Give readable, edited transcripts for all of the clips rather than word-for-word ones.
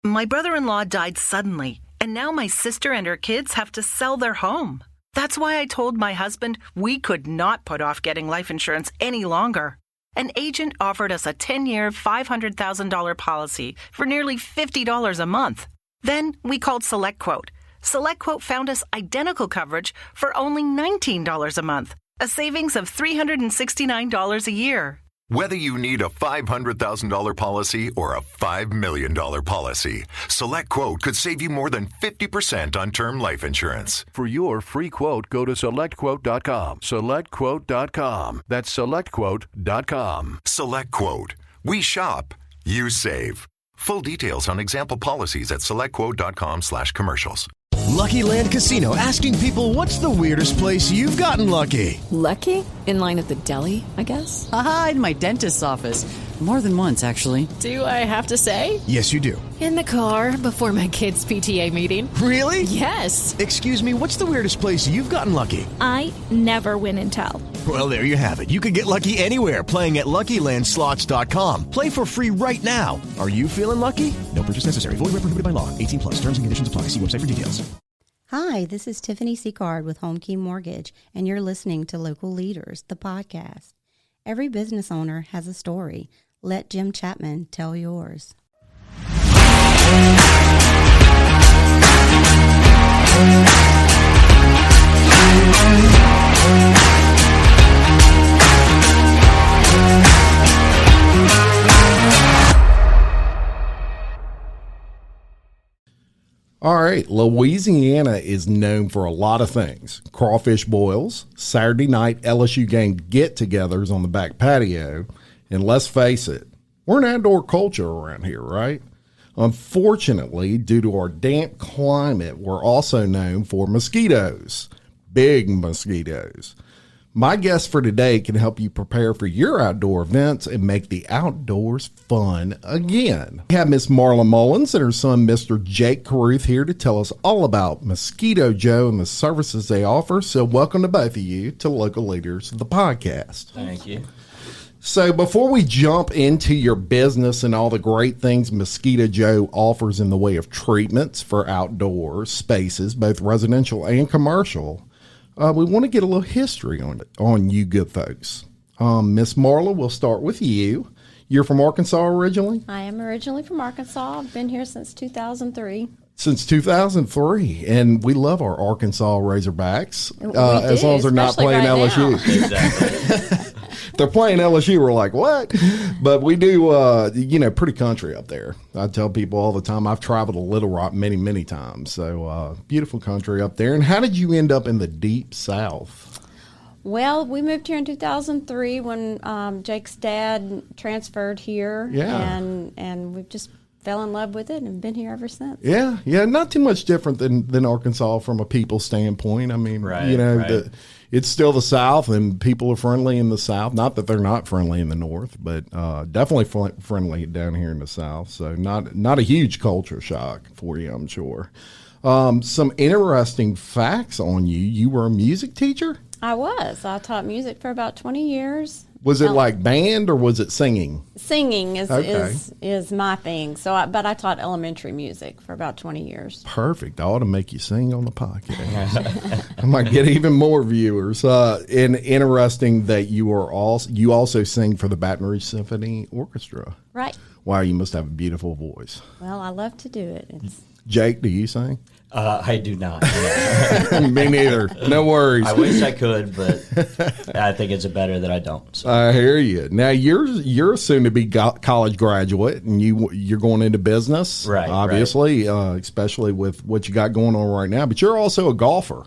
My brother-in-law died suddenly, and now my sister and her kids have to sell their home. That's why I told my husband we could not put off getting life insurance any longer. An agent offered us a 10-year, $500,000 policy for nearly $50 a month. Then we called SelectQuote. SelectQuote found us identical coverage for only $19 a month, a savings of $369 a year. Whether you need a $500,000 policy or a $5 million policy, SelectQuote could save you more than 50% on term life insurance. For your free quote, go to SelectQuote.com. SelectQuote.com. That's SelectQuote.com. SelectQuote. We shop, you save. Full details on example policies at SelectQuote.com/commercials. Lucky Land Casino, asking people, what's the weirdest place you've gotten lucky? Lucky? In line at the deli, I guess? Aha, in my dentist's office. More than once, actually. Do I have to say? Yes, you do. In the car before my kids' PTA meeting. Really? Yes. Excuse me, what's the weirdest place you've gotten lucky? I never win and tell. Well, there you have it. You can get lucky anywhere, playing at LuckyLandSlots.com. Play for free right now. Are you feeling lucky? No purchase necessary. Void where prohibited by law. 18+. Terms and conditions apply. See website for details. Hi, this is Tiffany Seacard with Home Key Mortgage, and you're listening to Local Leaders, the podcast. Every business owner has a story. Let Jim Chapman tell yours. All right, Louisiana is known for a lot of things. Crawfish boils, Saturday night LSU game get-togethers on the back patio, and let's face it, we're an outdoor culture around here, right? Unfortunately, due to our damp climate, we're also known for mosquitoes, big mosquitoes. My guest for today can help you prepare for your outdoor events and make the outdoors fun again. We have Miss Marla Mullins and her son, Mr. Jake Caruth, here to tell us all about Mosquito Joe and the services they offer. So welcome to both of you to Local Leaders, the podcast. Thank you. So before we jump into your business and all the great things Mosquito Joe offers in the way of treatments for outdoor spaces, both residential and commercial, we want to get a little history on you good folks. Miss Marla, we'll start with you. You're from Arkansas originally? I am originally from Arkansas. I've been here since 2003. Since 2003, and we love our Arkansas Razorbacks, as long as they're not playing LSU. Exactly. They're playing LSU, we're like, what? But we do, pretty country up there. I tell people all the time, I've traveled to Little Rock many, many times. So beautiful country up there. And how did you end up in the deep South? Well, we moved here in 2003 when Jake's dad transferred here. Yeah. And we've just fell in love with it and been here ever since. Yeah, not too much different than Arkansas from a people standpoint. I mean, Right. It's still the South, and people are friendly in the South. Not that they're not friendly in the North, but definitely friendly down here in the South. So not a huge culture shock for you, I'm sure. Some interesting facts on you. You were a music teacher? I was. I taught music for about 20 years. Was it like band or was it singing? Singing is my thing. But I taught elementary music for about 20 years. Perfect. I ought to make you sing on the podcast. I might get even more viewers. And interesting that you also sing for the Baton Rouge Symphony Orchestra. Right. Wow, you must have a beautiful voice. Well, I love to do it. Jake, do you sing? I do not. Me neither. No worries. I wish I could, but I think it's better that I don't. So. I hear you. Now you're soon to be college graduate, and you're going into business, right? Obviously, especially with what you got going on right now. But you're also a golfer.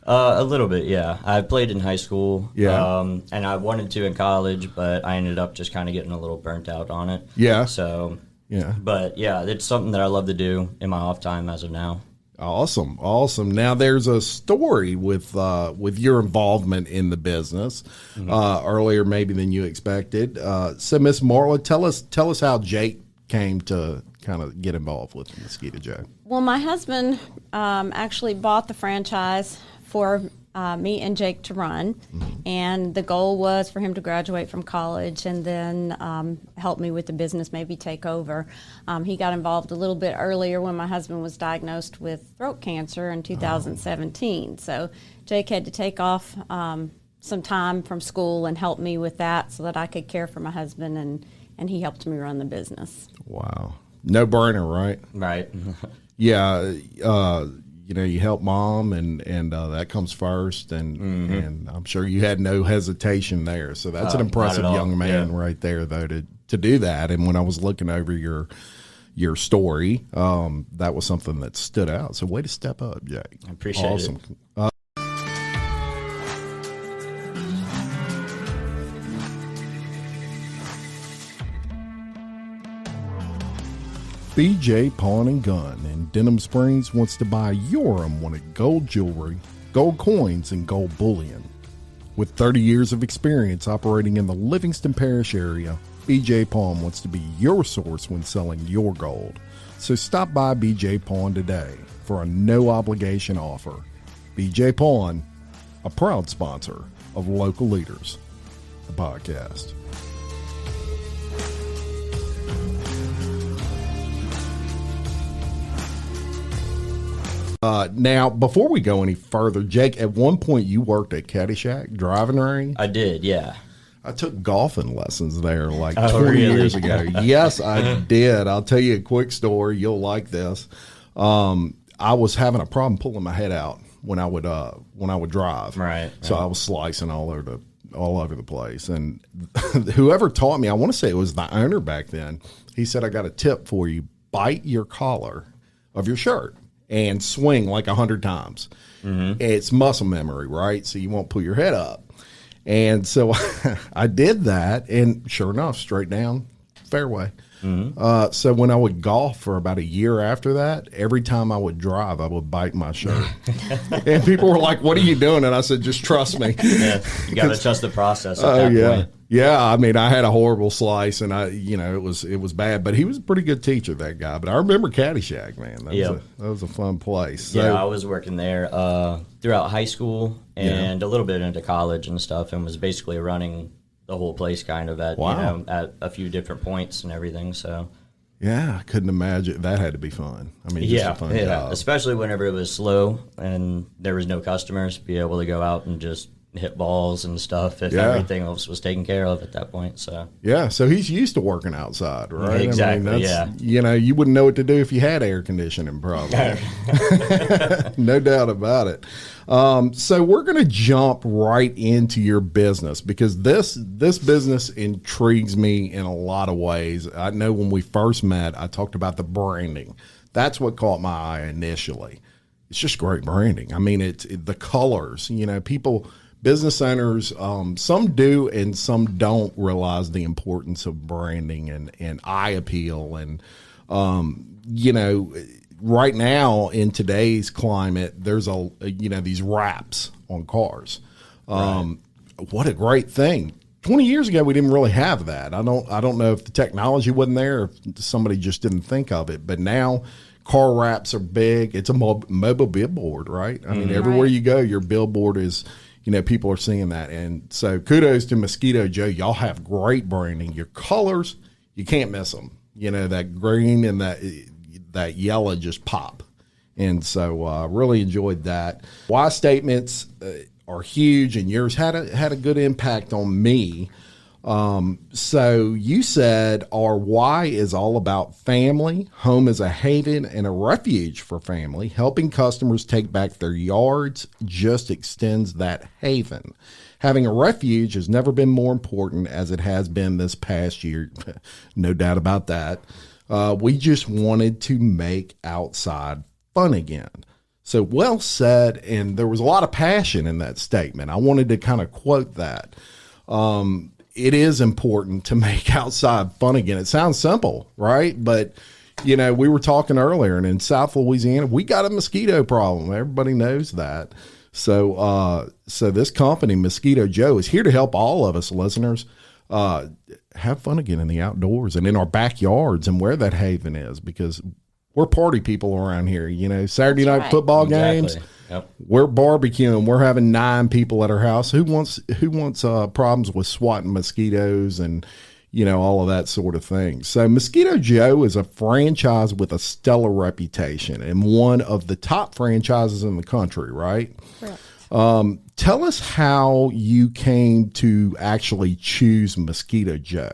A little bit, yeah. I played in high school, and I wanted to in college, but I ended up just kind of getting a little burnt out on it. Yeah. So. Yeah. But yeah, it's something that I love to do in my off time as of now. Awesome. Now there's a story with your involvement in the business earlier maybe than you expected. So Miss Marla, tell us how Jake came to kind of get involved with Mosquito Joe. Well, my husband actually bought the franchise for me and Jake to run, and the goal was for him to graduate from college and then help me with the business, maybe take over. He got involved a little bit earlier when my husband was diagnosed with throat cancer in 2017. So Jake had to take off some time from school and help me with that so that I could care for my husband, and he helped me run the business. Wow. No brainer, right? Right. Yeah. You help mom, and that comes first, and I'm sure you had no hesitation there. So that's an impressive young man right there, though, to do that. And when I was looking over your story, that was something that stood out. So way to step up, Jake. I appreciate it. Awesome. BJ Pawn and Gun in Denham Springs wants to buy your unwanted gold jewelry, gold coins, and gold bullion. With 30 years of experience operating in the Livingston Parish area, BJ Pawn wants to be your source when selling your gold. So stop by BJ Pawn today for a no-obligation offer. BJ Pawn, a proud sponsor of Local Leaders, the podcast. Now, before we go any further, Jake, at one point you worked at Caddyshack driving range. I did, yeah. I took golfing lessons there like 20 years ago. Yes, I did. I'll tell you a quick story. You'll like this. I was having a problem pulling my head out when I would drive. Right. So I was slicing all over the place. And whoever taught me, I want to say it was the owner back then. He said, "I got a tip for you. Bite your collar of your shirt and swing like 100 times. It's muscle memory, right? So you won't pull your head up." And so I did that, and sure enough, straight down fairway. So when I would golf for about a year after that, every time I would drive, I would bite my shirt. And people were like, "What are you doing?" And I said, "Just trust me." Yeah, you got to trust the process at that point. Yeah, I mean, I had a horrible slice, and it was bad. But he was a pretty good teacher, that guy. But I remember Caddyshack, man. That was a fun place. So, yeah, I was working there throughout high school and a little bit into college and stuff, and was basically running the whole place kind of at at a few different points and everything. So yeah, I couldn't imagine. That had to be fun. I mean, just a fun job. Especially whenever it was slow and there was no customers, be able to go out and just hit balls and stuff if everything else was taken care of at that point. So so he's used to working outside, right? Exactly. I mean, you wouldn't know what to do if you had air conditioning, probably. No doubt about it. So we're going to jump right into your business, because this business intrigues me in a lot of ways. I know when we first met, I talked about the branding. That's what caught my eye initially. It's just great branding. I mean, it's the colors. Business owners, some do and some don't realize the importance of branding and eye appeal. And, right now in today's climate, there's these wraps on cars. What a great thing. 20 years ago, we didn't really have that. I don't know if the technology wasn't there, or if somebody just didn't think of it. But now car wraps are big. It's a mobile billboard, right? I mean, everywhere you go, your billboard is, people are seeing that. And so kudos to Mosquito Joe. Y'all have great branding. Your colors, you can't miss them. That green and that yellow just pop. And so I really enjoyed that. Why statements are huge, and yours had a good impact on me. So you said our why is all about family. Home is a haven and a refuge for family. Helping customers take back their yards just extends that haven. Having a refuge has never been more important as it has been this past year. No doubt about that. We just wanted to make outside fun again. So well said, and there was a lot of passion in that statement. I wanted to kind of quote that. It is important to make outside fun again. It sounds simple, right? But, we were talking earlier, and in South Louisiana, we got a mosquito problem. Everybody knows that. So this company, Mosquito Joe, is here to help all of us listeners have fun again in the outdoors and in our backyards and where that haven is, because we're party people around here. You know, Saturday night football games. Yep. We're barbecuing. We're having 9 people at our house. Who wants problems with swatting mosquitoes and, you know, all of that sort of thing. So Mosquito Joe is a franchise with a stellar reputation and one of the top franchises in the country, right? Correct. Tell us how you came to actually choose Mosquito Joe.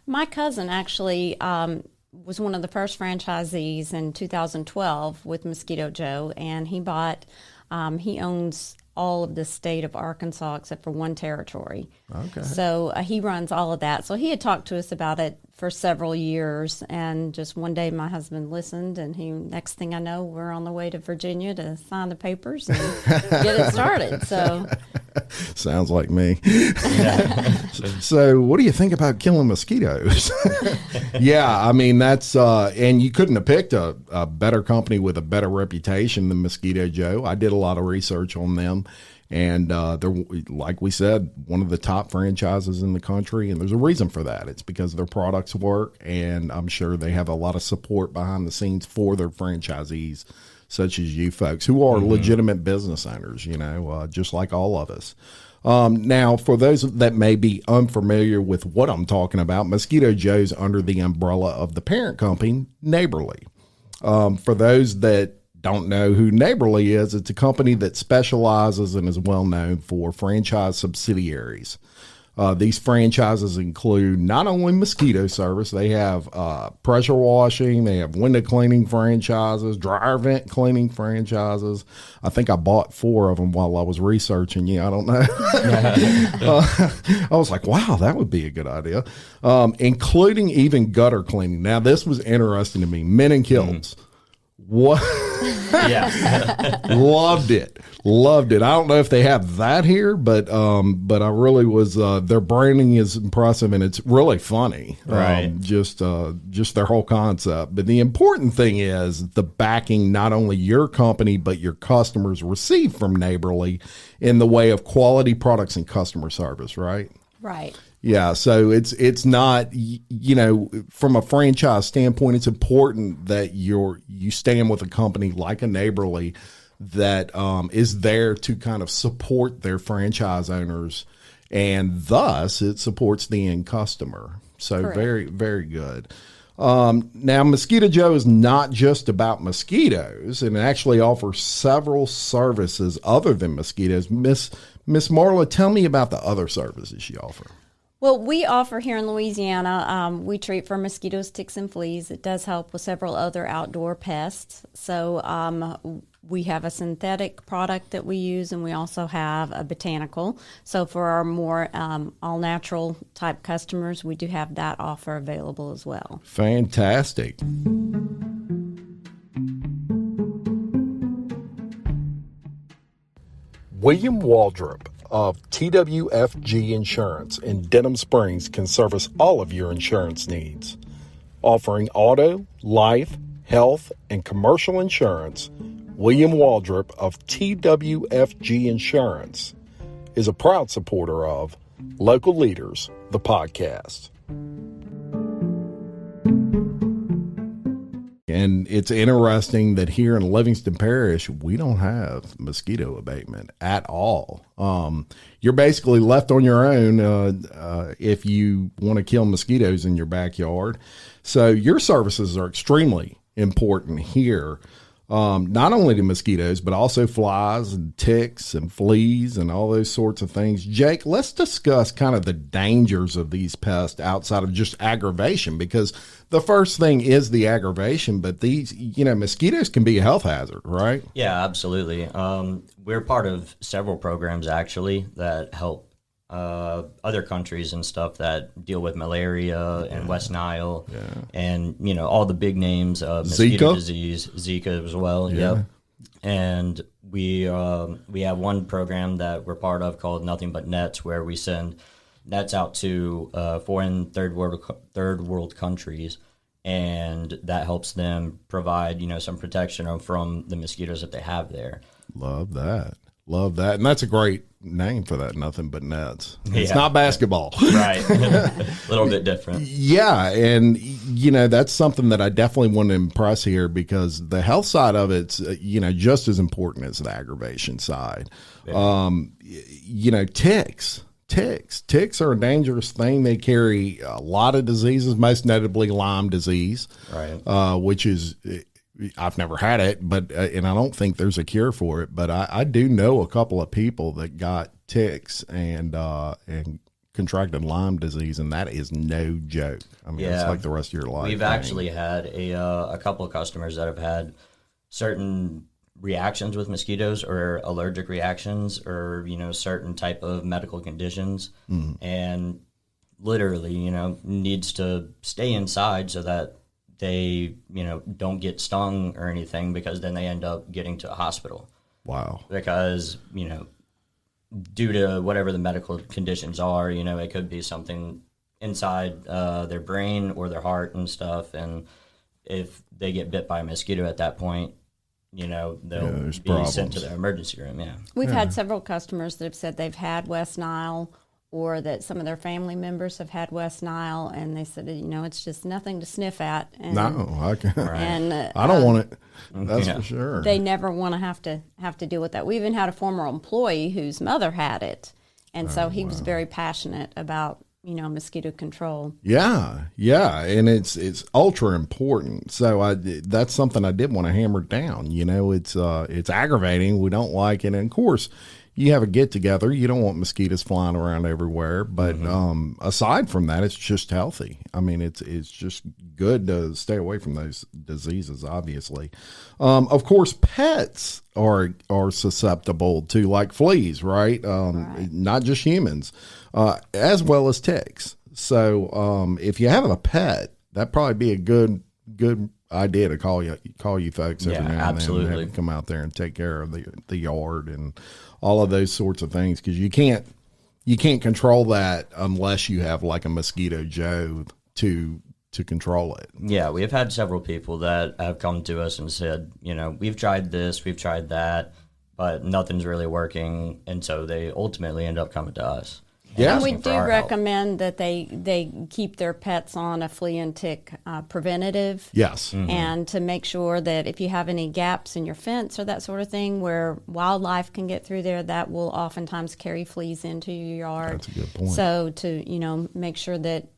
My cousin actually was one of the first franchisees in 2012 with Mosquito Joe, and he owns all of the state of Arkansas except for one territory. Okay. So he runs all of that. So he had talked to us about it for several years, and just one day my husband listened, and next thing I know, we're on the way to Virginia to sign the papers and get it started. So sounds like me. So what do you think about killing mosquitoes? Yeah, I mean, that's and you couldn't have picked a better company with a better reputation than Mosquito Joe. I did a lot of research on them, and they're, like we said, one of the top franchises in the country, and there's a reason for that. It's because their products work, and I'm sure they have a lot of support behind the scenes for their franchisees, such as you folks who are legitimate business owners, you know, just like all of us. Now, for those that may be unfamiliar with what I'm talking about, Mosquito Joe's under the umbrella of the parent company, Neighborly. For those that don't know who Neighborly is, it's a company that specializes and is well known for franchise subsidiaries. These franchises include not only mosquito service, they have pressure washing, they have window cleaning franchises, dryer vent cleaning franchises. I think I bought 4 of them while I was researching. I don't know. I was like, wow, that would be a good idea. Including even gutter cleaning. Now, this was interesting to me. Men in kilts. What? Yeah. Loved it. I don't know if they have that here, but I really was, their branding is impressive and it's really funny. Right. Just their whole concept. But the important thing is the backing not only your company, but your customers receive from Neighborly in the way of quality products and customer service, right? Right. Yeah, so it's not, you know, from a franchise standpoint, it's important that you stand with a company like a Neighborly that is there to kind of support their franchise owners, and thus it supports the end customer. So correct. Very, very good. Now, Mosquito Joe is not just about mosquitoes, and it actually offers several services other than mosquitoes. Miss Marla, tell me about the other services you offer. Well, we offer here in Louisiana, we treat for mosquitoes, ticks, and fleas. It does help with several other outdoor pests. So we have a synthetic product that we use, and we also have a botanical. So for our more all-natural type customers, we do have that offer available as well. Fantastic. William Waldrop of TWFG Insurance in Denham Springs can service all of your insurance needs. Offering auto, life, health, and commercial insurance, William Waldrop of TWFG Insurance is a proud supporter of Local Leaders, the podcast. And it's interesting that here in Livingston Parish, we don't have mosquito abatement at all. You're basically left on your own if you want to kill mosquitoes in your backyard. So your services are extremely important here, not only to mosquitoes, but also flies and ticks and fleas and all those sorts of things. Jake, let's discuss kind of the dangers of these pests outside of just aggravation, because the first thing is the aggravation, but these, mosquitoes can be a health hazard, right? Yeah, absolutely. We're part of several programs actually that help other countries and stuff that deal with malaria and West Nile and, all the big names of mosquito disease, Zika as well. Yeah. Yep. And we have one program that we're part of called Nothing But Nets, where we send nets out to foreign third world countries, and that helps them provide, some protection from the mosquitoes that they have there. Love that. Love that. And that's a great name for that, Nothing But Nets. It's Yeah. not basketball. Right. A little bit different. Yeah. And, you know, that's something that I definitely want to impress here because the health side of it's, you know, just as important as the aggravation side. Yeah. You know, ticks are a dangerous thing. They carry a lot of diseases, most notably Lyme disease, Right. which is, I've never had it, but and I don't think there's a cure for it. But I do know a couple of people that got ticks and contracted Lyme disease, and that is no joke. I mean, it's like the rest of your life. We've actually had a couple of customers that have had certain reactions with mosquitoes or allergic reactions or, you know, certain type of medical conditions, and literally, you know, needs to stay inside so that they, you know, don't get stung or anything, because then they end up getting to a hospital. Wow. Because, you know, due to whatever the medical conditions are, you know, it could be something inside their brain or their heart and stuff. And if they get bit by a mosquito at that point, you know, they'll be sent to the emergency room. Yeah. We've had several customers that have said they've had West Nile, or that some of their family members have had West Nile, and they said, you know, it's just nothing to sniff at. And, no, I can't. And I don't want it. That's for sure. They never want to have to deal with that. We even had a former employee whose mother had it, and so he was very passionate about, you know, mosquito control. Yeah, and it's ultra important. So that's something I did want to hammer down. You know, it's aggravating. We don't like it, and of course, you have a get together. You don't want mosquitoes flying around everywhere. But aside from that, it's just healthy. I mean, it's just good to stay away from those diseases. Obviously, of course, pets are susceptible to like fleas, right? Not just humans, as well as ticks. So if you have a pet, that'd probably be a good idea to call you folks every now and then and have them come out there and take care of the yard and all of those sorts of things, because you can't control that unless you have like a Mosquito Joe to control it. Yeah, we have had several people that have come to us and said, you know, we've tried this, we've tried that, but nothing's really working, and so they ultimately end up coming to us. Yeah, and we do recommend that they keep their pets on a flea and tick preventative. Yes. And to make sure that if you have any gaps in your fence or that sort of thing where wildlife can get through there, that will oftentimes carry fleas into your yard. That's a good point. So to, you know, make sure that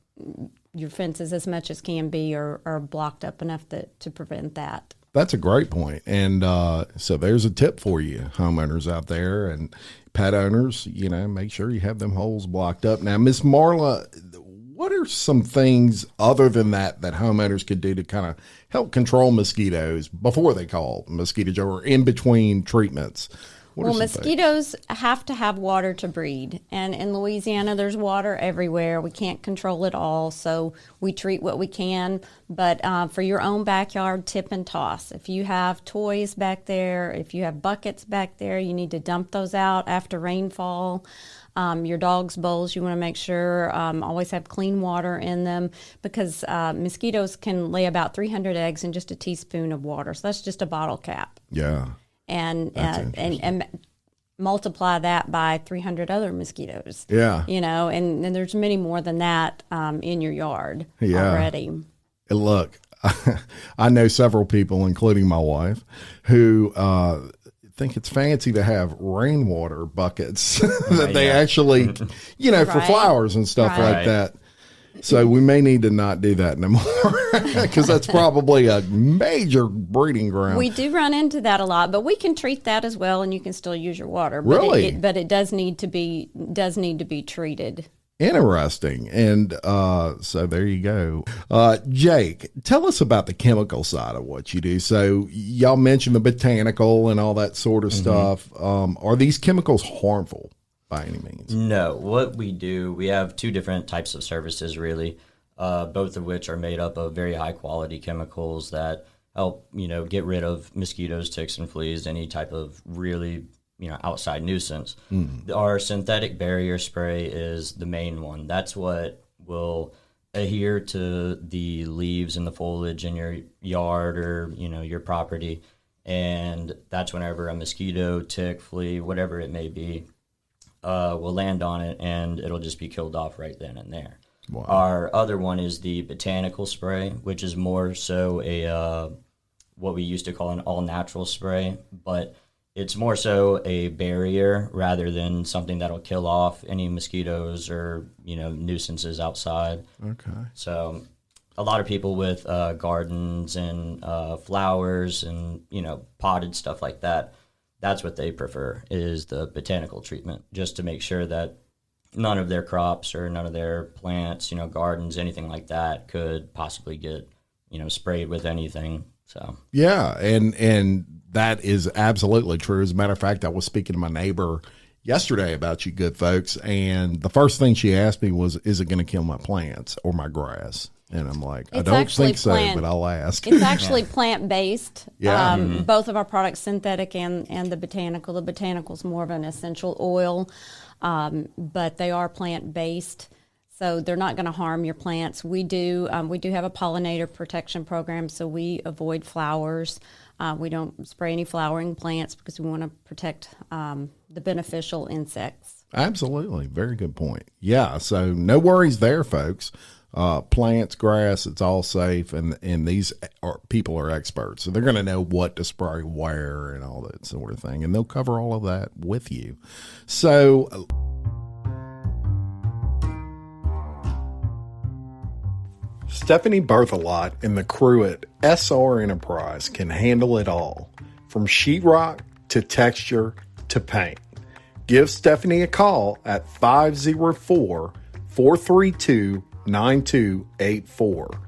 your fences, as much as can be, are blocked up enough to prevent that. That's a great point. And so there's a tip for you, homeowners out there and pet owners, you know, make sure you have them holes blocked up. Now, Miss Marla, what are some things other than that homeowners could do to kind of help control mosquitoes before they call Mosquito Joe or in between treatments? Well, mosquitoes have to have water to breed. And in Louisiana, there's water everywhere. We can't control it all, so we treat what we can. But for your own backyard, tip and toss. If you have toys back there, if you have buckets back there, you need to dump those out after rainfall. Your dog's bowls, you want to make sure always have clean water in them, because mosquitoes can lay about 300 eggs in just a teaspoon of water. So that's just a bottle cap. Yeah. And multiply that by 300 other mosquitoes. Yeah. You know, and there's many more than that in your yard already. Look, I know several people, including my wife, who think it's fancy to have rainwater buckets that they actually, you know, for flowers and stuff like that. So we may need to not do that no more, because that's probably a major breeding ground. We do run into that a lot, but we can treat that as well, and you can still use your water. But really? But it does need to be treated. Interesting. And so there you go. Jake, tell us about the chemical side of what you do. So y'all mentioned the botanical and all that sort of stuff. Are these chemicals harmful by any means? No. What we do, we have two different types of services, really, both of which are made up of very high-quality chemicals that help, you know, get rid of mosquitoes, ticks, and fleas, any type of really, you know, outside nuisance. Our synthetic barrier spray is the main one. That's what will adhere to the leaves and the foliage in your yard or, you know, your property, and that's whenever a mosquito, tick, flea, whatever it may be, will land on it, and it'll just be killed off right then and there. Wow. Our other one is the botanical spray, which is more so a what we used to call an all-natural spray, but it's more so a barrier rather than something that'll kill off any mosquitoes or, nuisances outside. Okay. So a lot of people with gardens and flowers and, potted stuff like that, that's what they prefer, is the botanical treatment, just to make sure that none of their crops or none of their plants, gardens, anything like that could possibly get, sprayed with anything. So yeah, and that is absolutely true. As a matter of fact, I was speaking to my neighbor yesterday about you good folks, and the first thing she asked me was, is it going to kill my plants or my grass? And I'm like, I don't think so, but I'll ask. It's actually plant-based. Yeah. Both of our products, synthetic and the botanical. The botanical is more of an essential oil, but they are plant-based, so they're not going to harm your plants. We do have a pollinator protection program, so we avoid flowers. We don't spray any flowering plants because we want to protect the beneficial insects. Absolutely. Very good point. Yeah, so no worries there, folks. Plants, grass, it's all safe, and these people are experts, so they're going to know what to spray where and all that sort of thing, and they'll cover all of that with you. So Stephanie Berthelot and the crew at SR Enterprise can handle it all, from sheetrock to texture to paint. Give Stephanie a call at 504-432-9284.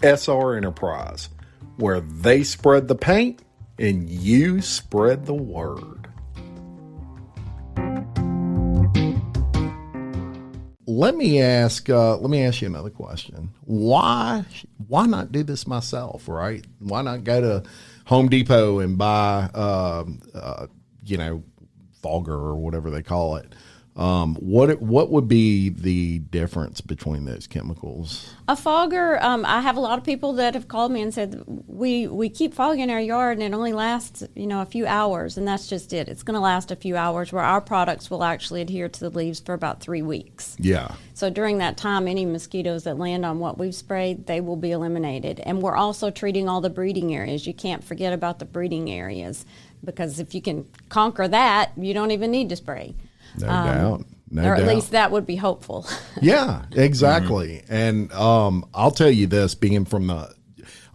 SR Enterprise, where they spread the paint and you spread the word. Let me ask you another question. Why not do this myself, right? Why not go to Home Depot and buy, Fogger or whatever they call it? What would be the difference between those chemicals? A fogger, I have a lot of people that have called me and said, we keep fogging our yard and it only lasts, a few hours, and that's just it. It's going to last a few hours, where our products will actually adhere to the leaves for about 3 weeks. Yeah. So during that time, any mosquitoes that land on what we've sprayed, they will be eliminated. And we're also treating all the breeding areas. You can't forget about the breeding areas, because if you can conquer that, you don't even need to spray. No doubt. Or at least that would be hopeful. Yeah, exactly. And I'll tell you this,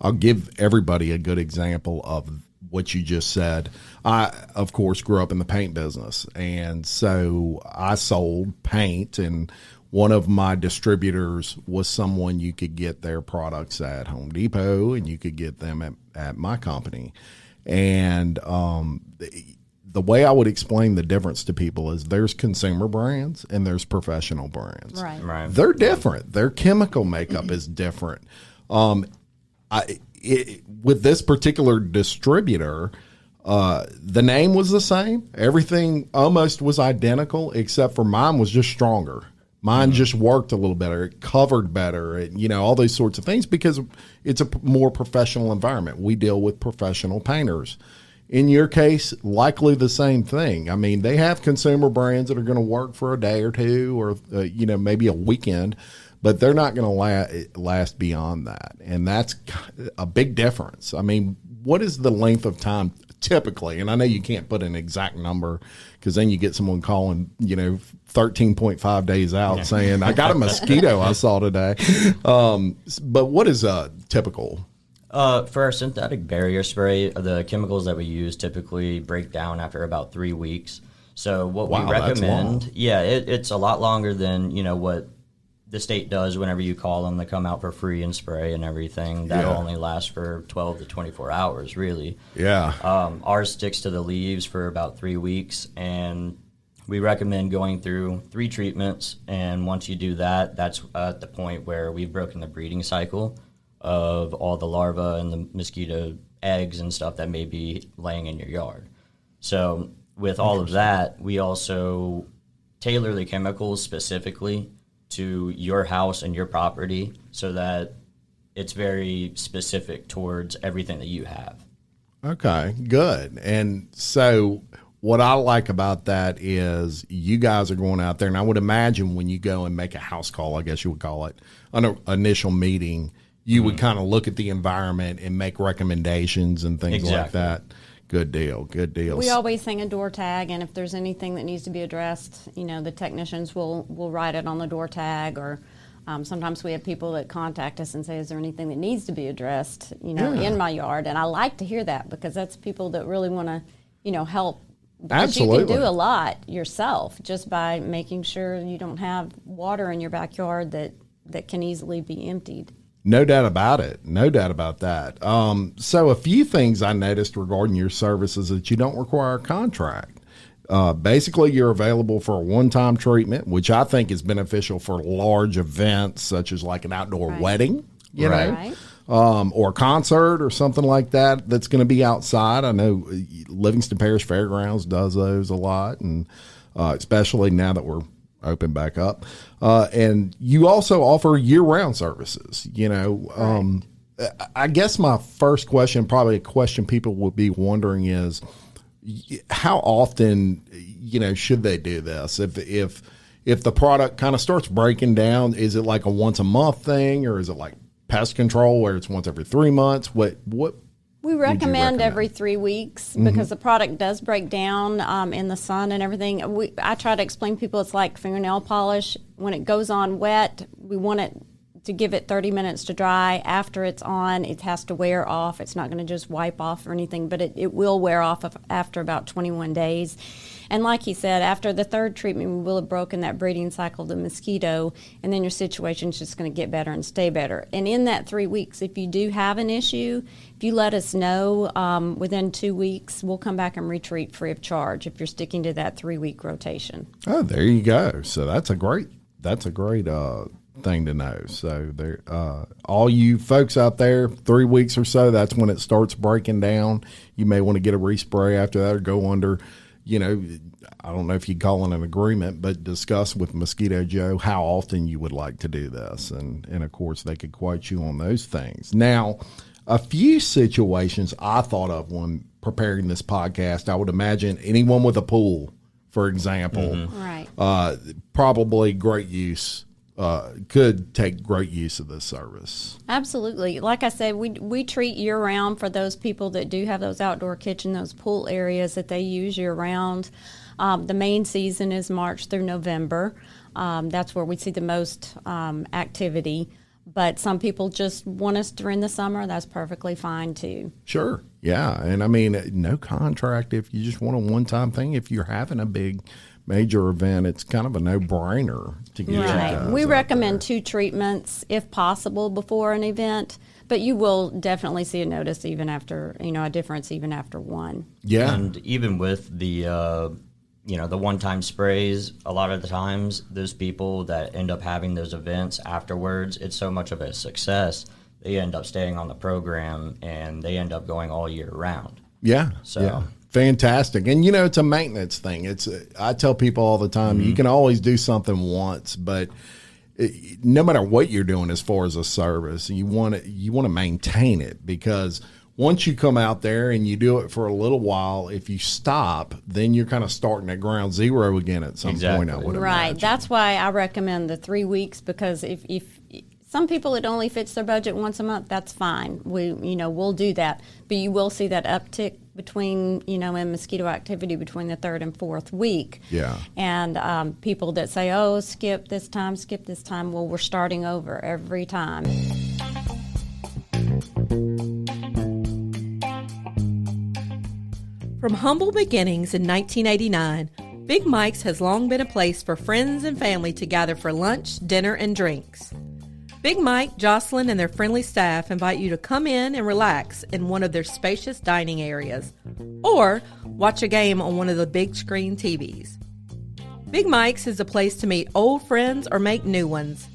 I'll give everybody a good example of what you just said. I, of course, grew up in the paint business, and so I sold paint, and one of my distributors was someone you could get their products at Home Depot, and you could get them at my company. And the way I would explain the difference to people is there's consumer brands and there's professional brands. Right. They're different. Their chemical makeup is different. With this particular distributor, the name was the same. Everything almost was identical, except for mine was just stronger. Mine just worked a little better. It covered better, all those sorts of things, because it's a more professional environment. We deal with professional painters. In your case, likely the same thing. I mean, they have consumer brands that are going to work for a day or two, or maybe a weekend, but they're not going to last beyond that. And that's a big difference. I mean, what is the length of time typically? And I know you can't put an exact number, because then you get someone calling, 13.5 days out saying, I got a mosquito I saw today. But what is typical? For our synthetic barrier spray, the chemicals that we use typically break down after about 3 weeks. So what we recommend, it's a lot longer than, what the state does whenever you call them to come out for free and spray and everything. That'll only last for 12 to 24 hours, really. Yeah. Ours sticks to the leaves for about 3 weeks, and we recommend going through 3 treatments. And once you do that, that's at the point where we've broken the breeding cycle of all the larvae and the mosquito eggs and stuff that may be laying in your yard. So with all of that, we also tailor the chemicals specifically to your house and your property, so that it's very specific towards everything that you have. Okay, good. And so what I like about that is you guys are going out there, and I would imagine when you go and make a house call, I guess you would call it, an initial meeting, you would kind of look at the environment and make recommendations and things like that. Good deal. Good deal. We always hang a door tag, and if there's anything that needs to be addressed, the technicians will write it on the door tag, or sometimes we have people that contact us and say, is there anything that needs to be addressed, in my yard? And I like to hear that, because that's people that really want to, help. Because Absolutely. you can do a lot yourself just by making sure you don't have water in your backyard that can easily be emptied. No doubt about it. No doubt about that. So a few things I noticed regarding your services that you don't require a contract. Basically, you're available for a one-time treatment, which I think is beneficial for large events such as like an outdoor wedding, you know, or a concert or something like that that's going to be outside. I know Livingston Parish Fairgrounds does those a lot, and especially now that we're open back up. And you also offer year-round services, I guess my first question, probably a question people would be wondering is, how often, should they do this? If the product kind of starts breaking down, is it like a once a month thing, or is it like pest control where it's once every 3 months? What we recommend every 3 weeks, because the product does break down in the sun and everything. I try to explain to people it's like fingernail polish. When it goes on wet, we want it to give it 30 minutes to dry. After it's on, it has to wear off. It's not going to just wipe off or anything, but it will wear off after about 21 days. And like he said, after the third treatment, we will have broken that breeding cycle of the mosquito, and then your situation's just going to get better and stay better. And in that 3 weeks, if you do have an issue, if you let us know within 2 weeks, we'll come back and retreat free of charge if you're sticking to that 3-week rotation. Oh, there you go. So that's a great thing to know. So there, all you folks out there, 3 weeks or so, that's when it starts breaking down. You may want to get a respray after that, or go under, I don't know if you'd call it an agreement, but discuss with Mosquito Joe how often you would like to do this. And of course, they could quote you on those things. Now, a few situations I thought of when preparing this podcast, I would imagine anyone with a pool, for example, probably great use. Could take great use of this service. Absolutely. Like I said, we treat year-round for those people that do have those outdoor kitchen, those pool areas that they use year-round. The main season is March through November. That's where we see the most activity. But some people just want us during the summer. That's perfectly fine, too. Sure. Yeah. And I mean, no contract if you just want a one-time thing. If you're having a big major event, it's kind of a no-brainer to get you guys We out recommend there. 2 treatments if possible before an event, but you will definitely see a notice even after, a difference even after 1. Yeah. And even with the the one-time sprays, a lot of the times those people that end up having those events afterwards, it's so much of a success, they end up staying on the program and they end up going all year round. Yeah. So. Yeah. Fantastic. And, it's a maintenance thing. I tell people all the time, you can always do something once, but no matter what you're doing as far as a service, you want to maintain it, because once you come out there and you do it for a little while, if you stop, then you're kind of starting at ground zero again at some point, I would imagine. That's why I recommend the 3 weeks, because if some people, it only fits their budget once a month, that's fine. We'll do that. But you will see that uptick between, in mosquito activity between the 3rd and 4th week. Yeah. And people that say, oh, skip this time. Well, we're starting over every time. From humble beginnings in 1989, Big Mike's has long been a place for friends and family to gather for lunch, dinner, and drinks. Big Mike, Jocelyn, and their friendly staff invite you to come in and relax in one of their spacious dining areas, or watch a game on one of the big screen TVs. Big Mike's is a place to meet old friends or make new ones.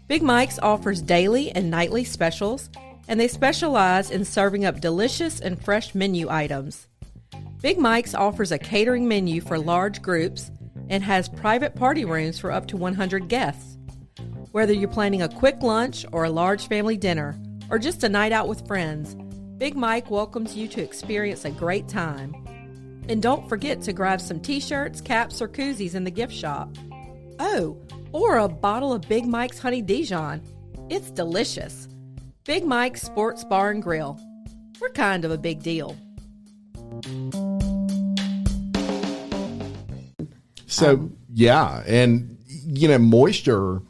Big Mike's offers daily and nightly specials, and they specialize in serving up delicious and fresh menu items. Big Mike's offers a catering menu for large groups and has private party rooms for up to 100 guests. Whether you're planning a quick lunch or a large family dinner, or just a night out with friends, Big Mike welcomes you to experience a great time. And don't forget to grab some t-shirts, caps, or koozies in the gift shop. Oh, or a bottle of Big Mike's Honey Dijon. It's delicious. Big Mike's Sports Bar and Grill. We're kind of a big deal. So, yeah, and, moisture,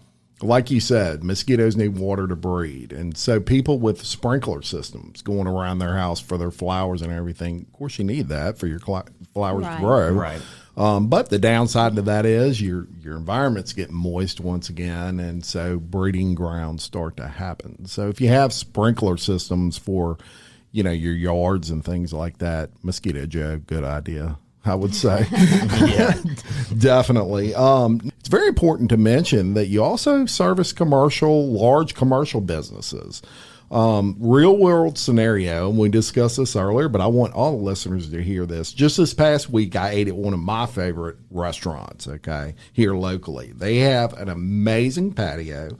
like you said, mosquitoes need water to breed. And so people with sprinkler systems going around their house for their flowers and everything, of course, you need that for your flowers to grow. Right. But the downside to that is your environment's getting moist once again, and so breeding grounds start to happen. So if you have sprinkler systems for, your yards and things like that, Mosquito Joe, good idea, I would say. Definitely. It's very important to mention that you also service large commercial businesses. Real world scenario, and we discussed this earlier, but I want all the listeners to hear this. Just this past week, I ate at one of my favorite restaurants, here locally. They have an amazing patio.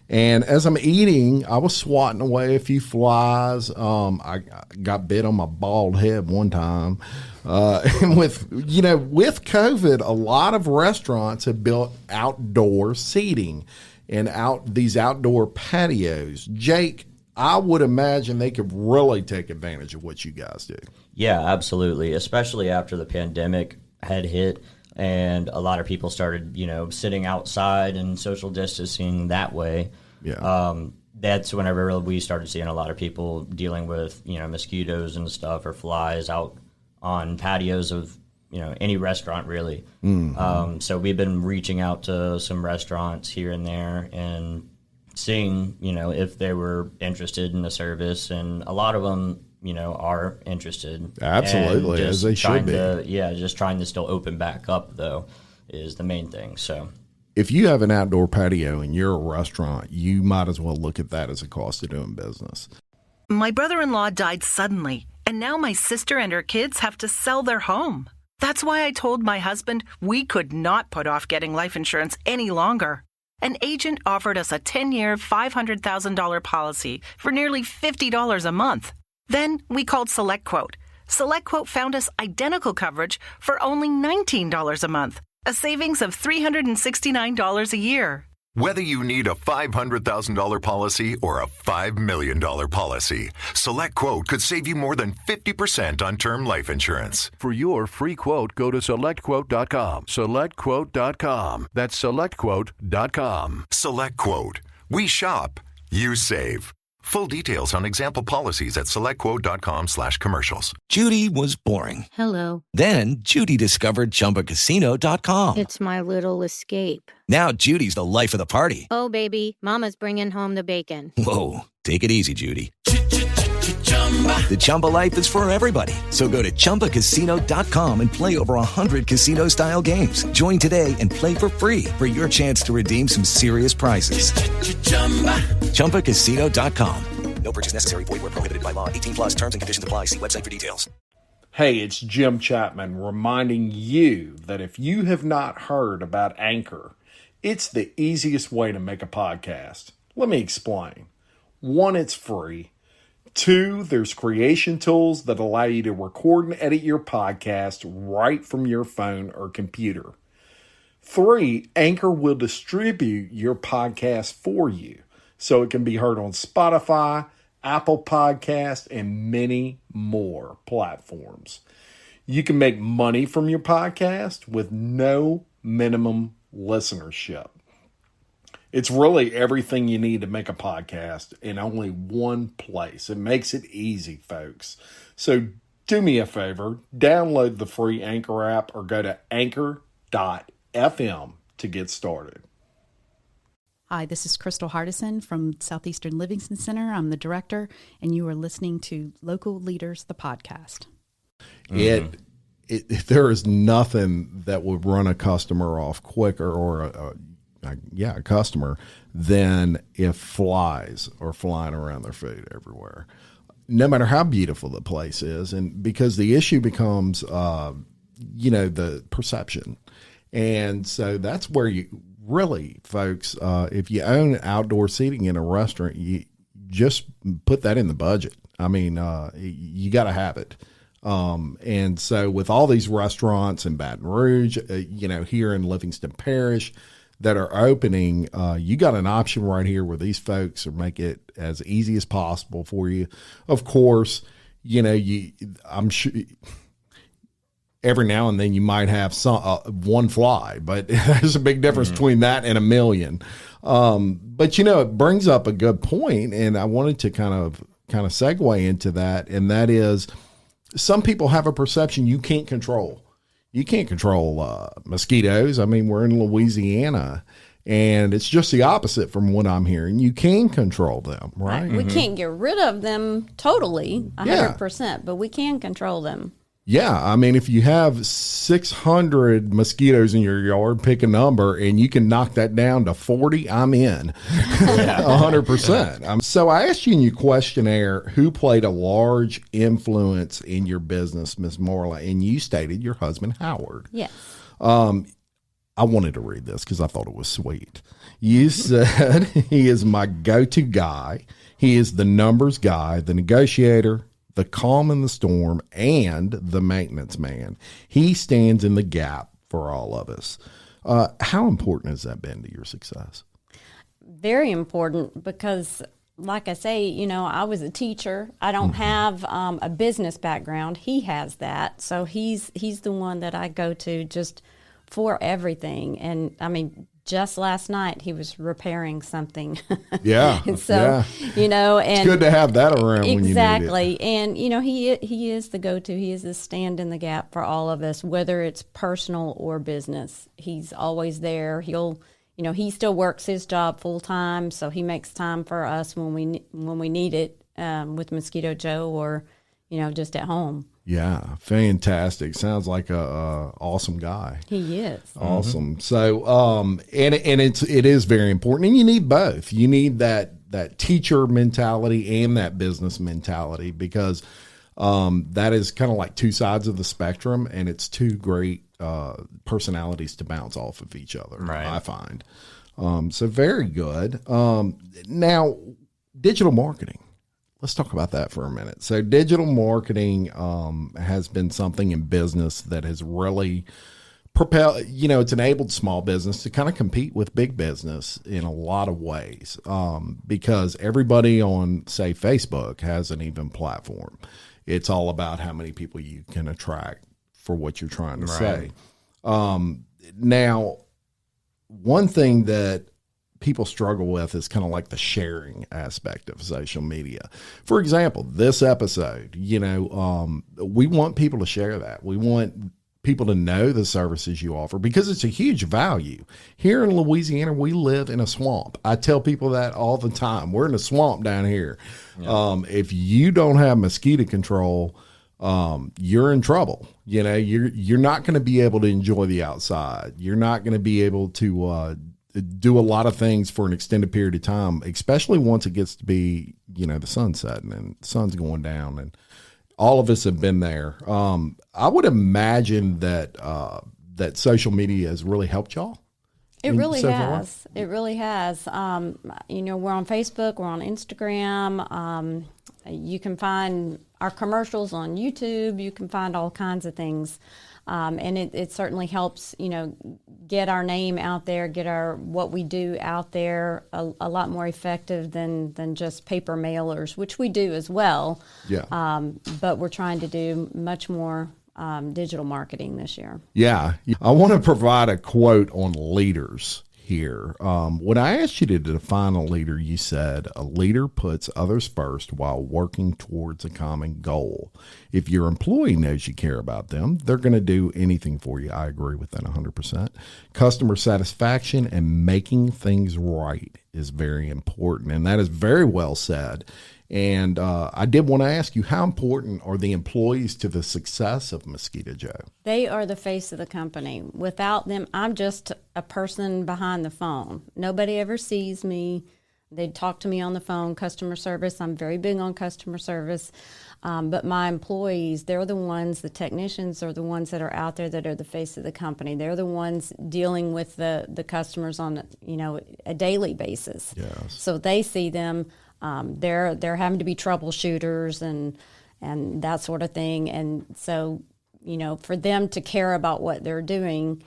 And as I'm eating, I was swatting away a few flies. I got bit on my bald head one time. And with COVID, a lot of restaurants have built outdoor seating and these outdoor patios. Jake, I would imagine they could really take advantage of what you guys do. Yeah, absolutely. Especially after the pandemic had hit and a lot of people started, sitting outside and social distancing that way. Yeah. That's whenever we started seeing a lot of people dealing with, mosquitoes and stuff or flies out on patios of, any restaurant really. Mm-hmm. So we've been reaching out to some restaurants here and there and seeing, if they were interested in the service, and a lot of them, are interested. Absolutely, as they should be. Just trying to still open back up, though, is the main thing. So if you have an outdoor patio and you're a restaurant, you might as well look at that as a cost of doing business. My brother-in-law died suddenly, and now my sister and her kids have to sell their home. That's why I told my husband we could not put off getting life insurance any longer. An agent offered us a 10-year, $500,000 policy for nearly $50 a month. Then we called SelectQuote. SelectQuote found us identical coverage for only $19 a month, a savings of $369 a year. Whether you need a $500,000 policy or a $5 million policy, SelectQuote could save you more than 50% on term life insurance. For your free quote, go to SelectQuote.com. SelectQuote.com. That's SelectQuote.com. SelectQuote. We shop, you save. Full details on example policies at SelectQuote.com/commercials. Judy was boring. Hello. Then Judy discovered ChumbaCasino.com. It's my little escape. Now Judy's the life of the party. Oh, baby, mama's bringing home the bacon. Whoa, take it easy, Judy. The Chumba life is for everybody. So go to ChumbaCasino.com and play over 100 casino-style games. Join today and play for free for your chance to redeem some serious prizes. ChumbaCasino.com. No purchase necessary. Void where prohibited by law. 18+ terms and conditions apply. See website for details. Hey, it's Jim Chapman reminding you that if you have not heard about Anchor, it's the easiest way to make a podcast. Let me explain. 1, it's free. 2, there's creation tools that allow you to record and edit your podcast right from your phone or computer. 3, Anchor will distribute your podcast for you so it can be heard on Spotify, Apple Podcasts, and many more platforms. You can make money from your podcast with no minimum listenership. It's really everything you need to make a podcast in only one place. It makes it easy, folks. So do me a favor, download the free Anchor app or go to anchor.fm to get started. Hi, this is Crystal Hardison from Southeastern Livingston Center. I'm the director, and you are listening to Local Leaders, the podcast. There is nothing that would run a customer off quicker or a customer than if flies are flying around their food everywhere, no matter how beautiful the place is. And because the issue becomes, the perception. And so that's where you really, folks, if you own outdoor seating in a restaurant, you just put that in the budget. I mean, you got to have it. And so with all these restaurants in Baton Rouge, here in Livingston Parish that are opening, you got an option right here where these folks are make it as easy as possible for you. Of course, I'm sure every now and then you might have one fly, but there's a big difference between that and a million. But it brings up a good point, and I wanted to kind of segue into that, and that is some people have a perception you can't control. You can't control mosquitoes. I mean, we're in Louisiana, and it's just the opposite from what I'm hearing. You can control them, right? We can't get rid of them totally, 100%, but we can control them. Yeah, I mean, if you have 600 mosquitoes in your yard, pick a number, and you can knock that down to 40, I'm in, 100%. So I asked you in your questionnaire who played a large influence in your business, Ms. Morla, and you stated your husband, Howard. Yes. I wanted to read this because I thought it was sweet. You said, he is my go-to guy. He is the numbers guy, the negotiator, the calm in the storm, and the maintenance man. He stands in the gap for all of us. How important has that been to your success? Very important because, like I say, I was a teacher. I don't have a business background. He has that. So he's the one that I go to just for everything. And, I mean, just last night he was repairing something. Yeah. So, and it's good to have that around exactly. when you need it. And, he is the go-to. He is the stand in the gap for all of us, whether it's personal or business. He's always there. He still works his job full time, so he makes time for us when we need it with Mosquito Joe or, just at home. Yeah, fantastic. Sounds like a awesome guy. He is. Awesome. So, and it is very important, and you need both. You need that teacher mentality and that business mentality because that is kind of like two sides of the spectrum, and it's two great personalities to bounce off of each other. Right. I find. So very good. Now, digital marketing. Let's talk about that for a minute. So digital marketing has been something in business that has really propelled, it's enabled small business to kind of compete with big business in a lot of ways because everybody on, say, Facebook has an even platform. It's all about how many people you can attract for what you're trying to say. Now, one thing that people struggle with is kind of like the sharing aspect of social media. For example, this episode, we want people to share that. We want people to know the services you offer because it's a huge value. Here in Louisiana, we live in a swamp. I tell people that all the time. We're in a swamp down here. Yeah. If you don't have mosquito control, you're in trouble. You're not going to be able to enjoy the outside. You're not going to be able to do a lot of things for an extended period of time, especially once it gets to be, the sun's setting and the sun's going down, and all of us have been there. I would imagine that that social media has really helped y'all. It really has. It really has. We're on Facebook, we're on Instagram. You can find our commercials on YouTube. You can find all kinds of things. And it certainly helps, get our name out there, get what we do out there a lot more effective than just paper mailers, which we do as well. Yeah. But we're trying to do much more digital marketing this year. Yeah. I want to provide a quote on leaders here. When I asked you to define a leader, you said a leader puts others first while working towards a common goal. If your employee knows you care about them, they're going to do anything for you. I agree with that 100%. Customer satisfaction and making things right is very important, and that is very well said. And I did want to ask you, how important are the employees to the success of Mosquito Joe? They are the face of the company. Without them, I'm just a person behind the phone. Nobody ever sees me. They talk to me on the phone, customer service. I'm very big on customer service. But my employees, they're the ones, the technicians are the ones that are out there that are the face of the company. They're the ones dealing with the customers on, a daily basis. Yes. So they see them. They're having to be troubleshooters and that sort of thing. And so, for them to care about what they're doing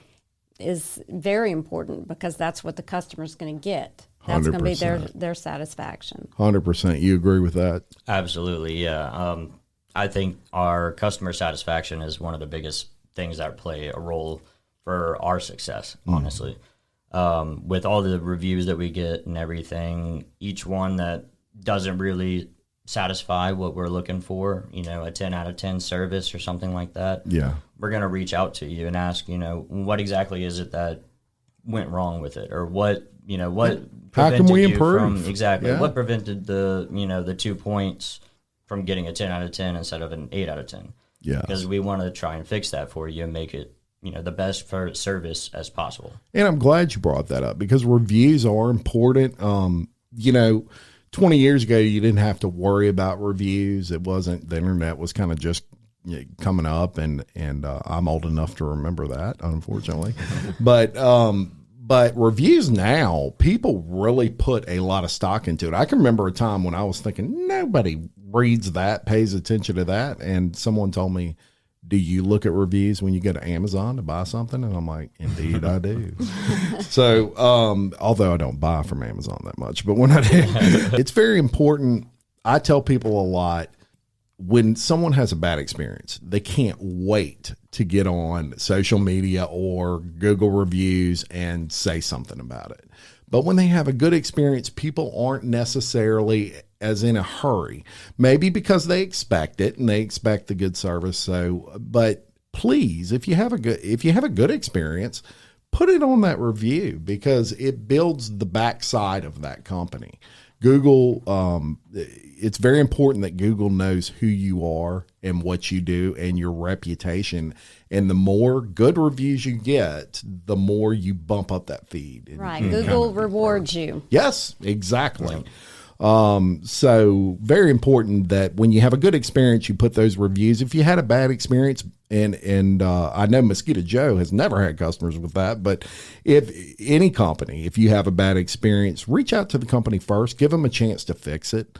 is very important, because that's what the customer's going to get. That's going to be their satisfaction. 100%. You agree with that? Absolutely, yeah. I think our customer satisfaction is one of the biggest things that play a role for our success, honestly. With all the reviews that we get and everything, each one that doesn't really satisfy what we're looking for, a 10 out of 10 service or something like that, we're going to reach out to you and ask, what exactly is it that went wrong with it, or what how can we improve? What prevented the 2 points from getting a 10 out of 10 instead of an 8 out of 10? Yeah, because we want to try and fix that for you and make it the best for service as possible. And I'm glad you brought that up, because reviews are important. 20 years ago, you didn't have to worry about reviews. It wasn't, the internet was kind of just coming up, and I'm old enough to remember that, unfortunately. But reviews now, people really put a lot of stock into it. I can remember a time when I was thinking, nobody reads that, pays attention to that. And someone told me, do you look at reviews when you go to Amazon to buy something? And I'm like, indeed I do. So, although I don't buy from Amazon that much, but when I do, it's very important. I tell people a lot, when someone has a bad experience, they can't wait to get on social media or Google reviews and say something about it. But when they have a good experience, people aren't necessarily as in a hurry, maybe because they expect it and they expect the good service. So, but please, if you have a good experience, put it on that review, because it builds the backside of that company. Google, it's very important that Google knows who you are and what you do and your reputation. And the more good reviews you get, the more you bump up that feed. Right. Google rewards you. Yes, exactly. So very important that when you have a good experience, you put those reviews. If you had a bad experience, and I know Mosquito Joe has never had customers with that, but if any company, if you have a bad experience, reach out to the company first, give them a chance to fix it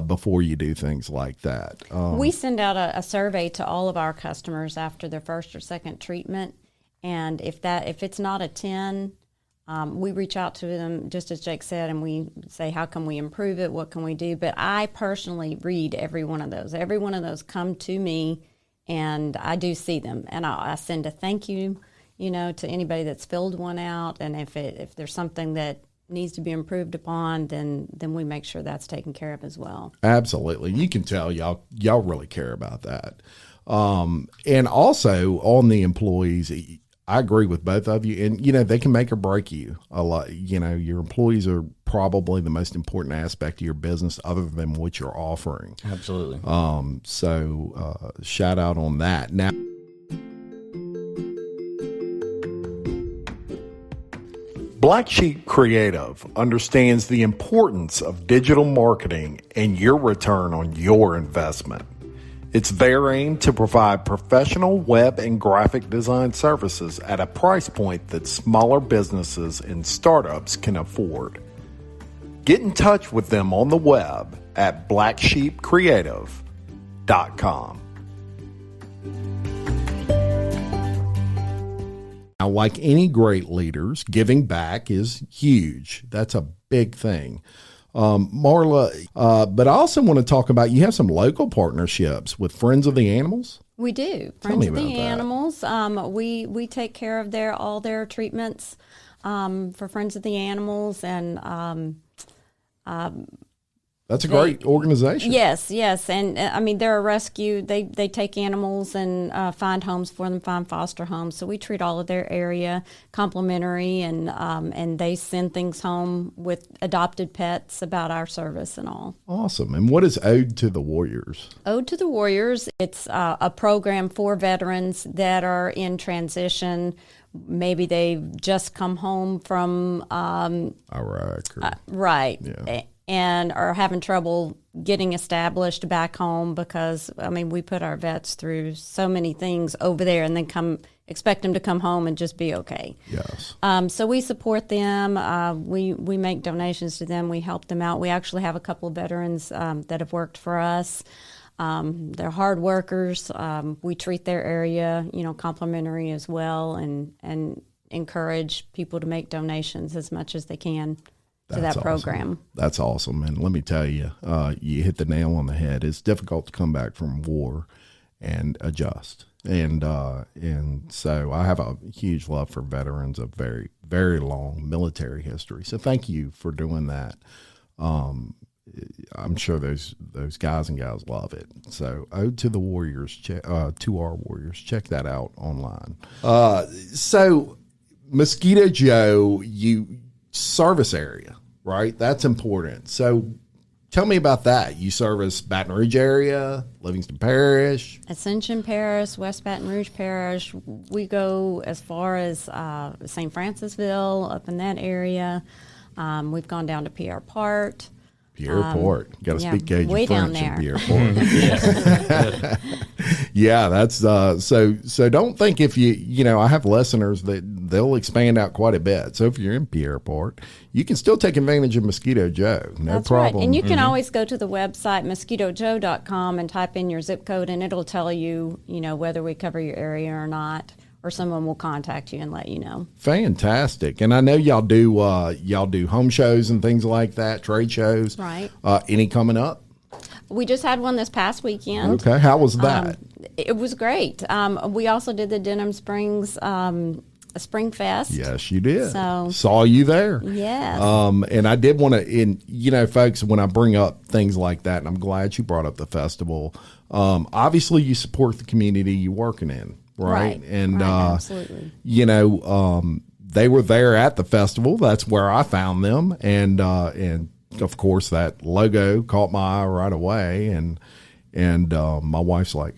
before you do things like that. We send out a survey to all of our customers after their first or second treatment, and if it's not a 10, we reach out to them, just as Jake said, and we say, how can we improve it? What can we do? But I personally read every one of those. Every one of those come to me, and I do see them. And I send a thank you, to anybody that's filled one out. And if there's something that needs to be improved upon, then we make sure that's taken care of as well. Absolutely. You can tell y'all really care about that. And also on the employees, I agree with both of you. And, they can make or break you a lot. Your employees are probably the most important aspect of your business other than what you're offering. Absolutely. So shout out on that. Now, Black Sheep Creative understands the importance of digital marketing and your return on your investment. It's their aim to provide professional web and graphic design services at a price point that smaller businesses and startups can afford. Get in touch with them on the web at blacksheepcreative.com. Now, like any great leaders, giving back is huge. That's a big thing. Marla, but I also want to talk about, you have some local partnerships with Friends of the Animals. We do. Friends of the Animals. We take care of all their treatments for Friends of the Animals, and that's a great organization. Yes, and they're a rescue. They take animals and find homes for them, find foster homes. So we treat all of their area complimentary, and they send things home with adopted pets about our service and all. Awesome. And what is Ode to the Warriors? Ode to the Warriors. It's a program for veterans that are in transition. Maybe they've just come home from Iraq. Right. Yeah. and are having trouble getting established back home because, we put our vets through so many things over there and then expect them to come home and just be okay. Yes. So we support them. We make donations to them. We help them out. We actually have a couple of veterans that have worked for us. They're hard workers. We treat their area, complimentary as well, and encourage people to make donations as much as they can to that program. Awesome. That's awesome. And let me tell you, you hit the nail on the head. It's difficult to come back from war and adjust. And so I have a huge love for veterans of very, very long military history. So thank you for doing that. I'm sure those guys and gals love it. So Ode to the Warriors, to our Warriors, check that out online. So Mosquito Joe, you service area, right? That's important. So tell me about that. You service Baton Rouge area, Livingston Parish, Ascension Parish, West Baton Rouge Parish. We go as far as St. Francisville, up in that area. We've gone down to Pierre Port. Pierreport. Got to speak Cajun way French down there. in Pierreport. Yeah, that's so don't think if I have listeners that they'll expand out quite a bit. So if you're in Pierreport, you can still take advantage of Mosquito Joe. That's problem. Right. And you can always go to the website mosquitojoe.com and type in your zip code, and it'll tell you, whether we cover your area or not. Or someone will contact you and let you know. Fantastic. And I know y'all do home shows and things like that, trade shows. Right. Any coming up? We just had one this past weekend. Okay. How was that? It was great. We also did the Denham Springs Spring Fest. Yes, you did. So saw you there. Yes. And I did want to, folks, when I bring up things like that, and I'm glad you brought up the festival, obviously you support the community you're working in. Right. And, absolutely. They were there at the festival. That's where I found them. And of course that logo caught my eye right away. And my wife's like,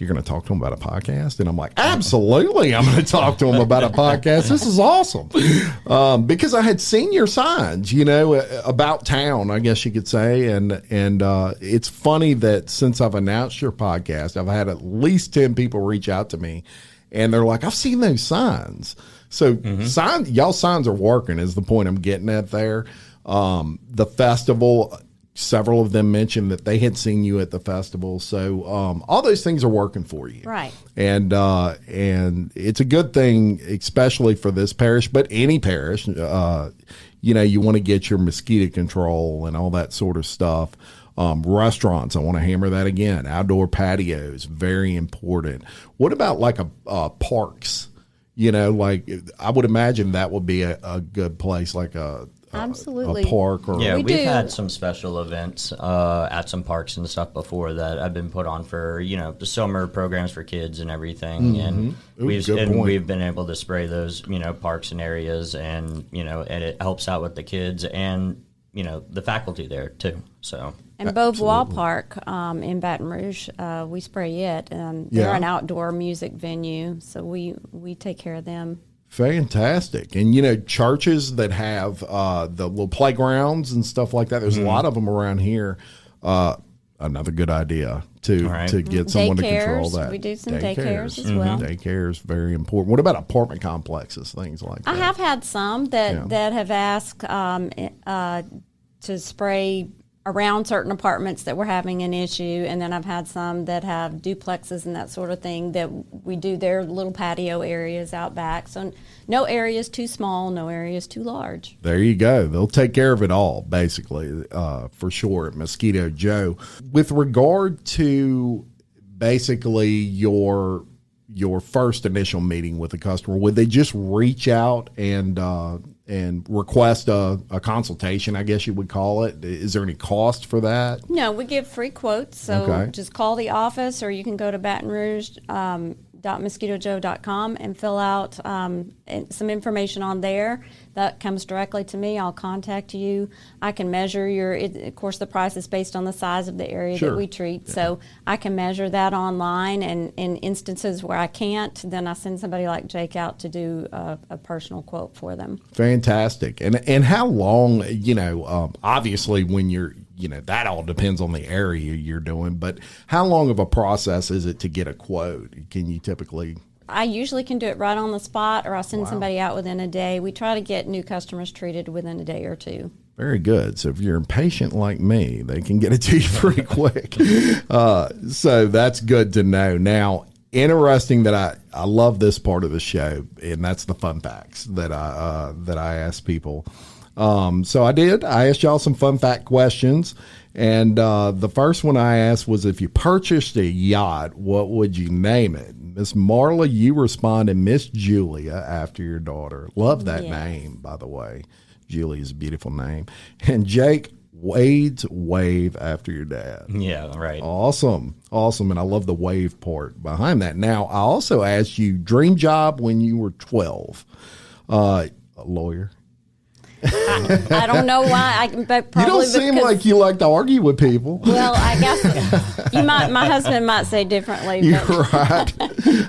you're going to talk to them about a podcast? And I'm like, absolutely. I'm going to talk to them about a podcast. This is awesome. Because I had seen your signs, about town, I guess you could say. And it's funny that since I've announced your podcast, I've had at least 10 people reach out to me and they're like, I've seen those signs. So y'all signs are working is the point I'm getting at there. The festival, several of them mentioned that they had seen you at the festival. So all those things are working for you. Right. And it's a good thing, especially for this parish, but any parish, you want to get your mosquito control and all that sort of stuff. Restaurants, I want to hammer that again. Outdoor patios, very important. What about like parks? I would imagine that would be a good place, like absolutely a park. Or we've had some special events at some parks and stuff before that have been put on for the summer programs for kids and everything. And we've been able to spray those parks and areas, and and it helps out with the kids and the faculty there too. So. And Beauvoir Park in Baton Rouge, we spray it, and they're an outdoor music venue, so we take care of them. Fantastic. And, churches that have the little playgrounds and stuff like that, there's a lot of them around here. Another good idea to get someone to control that. We do some daycares as well. Daycare is very important. What about apartment complexes, things like that? I have had some that have asked to spray around certain apartments that were having an issue, and then I've had some that have duplexes and that sort of thing that we do their little patio areas out back. So no area is too small, no area is too large. There you go. They'll take care of it all, basically, for sure, at Mosquito Joe. With regard to basically your first initial meeting with a customer, would they just reach out and request a consultation, I guess you would call it? Is there any cost for that? No, we give free quotes. So just call the office, or you can go to Baton Rouge .mosquitojoe.com and fill out some information on there. That comes directly to me. I'll contact you. I can measure of course, the price is based on the size of the area that we treat. Yeah. So I can measure that online, and in instances where I can't, then I send somebody like Jake out to do a personal quote for them. Fantastic. fantastic. And how long, obviously when you're, that all depends on the area you're doing, but how long of a process is it to get a quote? Can you typically? I usually can do it right on the spot, or I'll send somebody out within a day. We try to get new customers treated within a day or two. Very good. So if you're impatient like me, they can get it to you pretty quick. So that's good to know. Now, interesting that I love this part of the show, and that's the fun facts that I ask people. So I asked y'all some fun fact questions, and the first one I asked was, if you purchased a yacht, what would you name it? Miss Marla, you responded Miss Julia after your daughter. Love that name, by the way. Julia is a beautiful name. And Jake, Wade's Wave after your dad. Yeah, right. Awesome. And I love the wave part behind that. Now, I also asked you, dream job when you were 12. A lawyer. I don't know why. Probably you don't seem like you like to argue with people. Well, I guess my husband might say differently. You're right.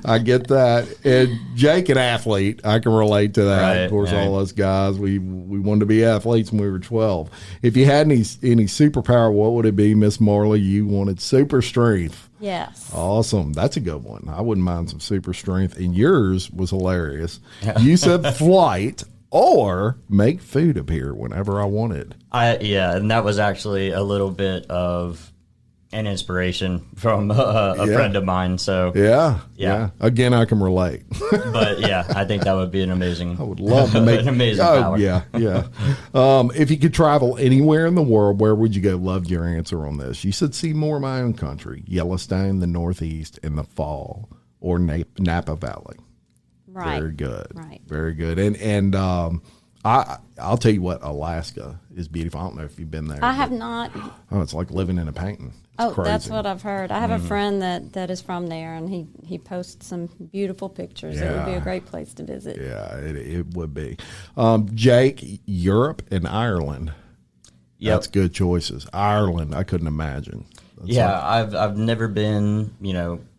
I get that. And Jake, an athlete, I can relate to that. Right, of course, all us guys, we wanted to be athletes when we were 12. If you had any superpower, what would it be, Miss Marley? You wanted super strength. Yes. Awesome. That's a good one. I wouldn't mind some super strength. And yours was hilarious. You said flight. Or make food appear whenever I wanted. And that was actually a little bit of an inspiration from a friend of mine. So yeah. Again, I can relate. But I think that would be an amazing. I would love to make an amazing power. Yeah. If you could travel anywhere in the world, where would you go? Loved your answer on this. You said see more of my own country, Yellowstone, the Northeast in the fall, or Napa Valley. Right. Very good. Right. Very good. And I'll tell you what, Alaska is beautiful. I don't know if you've been there. I have not. Oh, it's like living in a painting. It's crazy. That's what I've heard. I have a friend that is from there, and he posts some beautiful pictures. It would be a great place to visit. Yeah, it would be. Jake, Europe and Ireland. Yep. That's good choices. Ireland, I couldn't imagine. I've never been,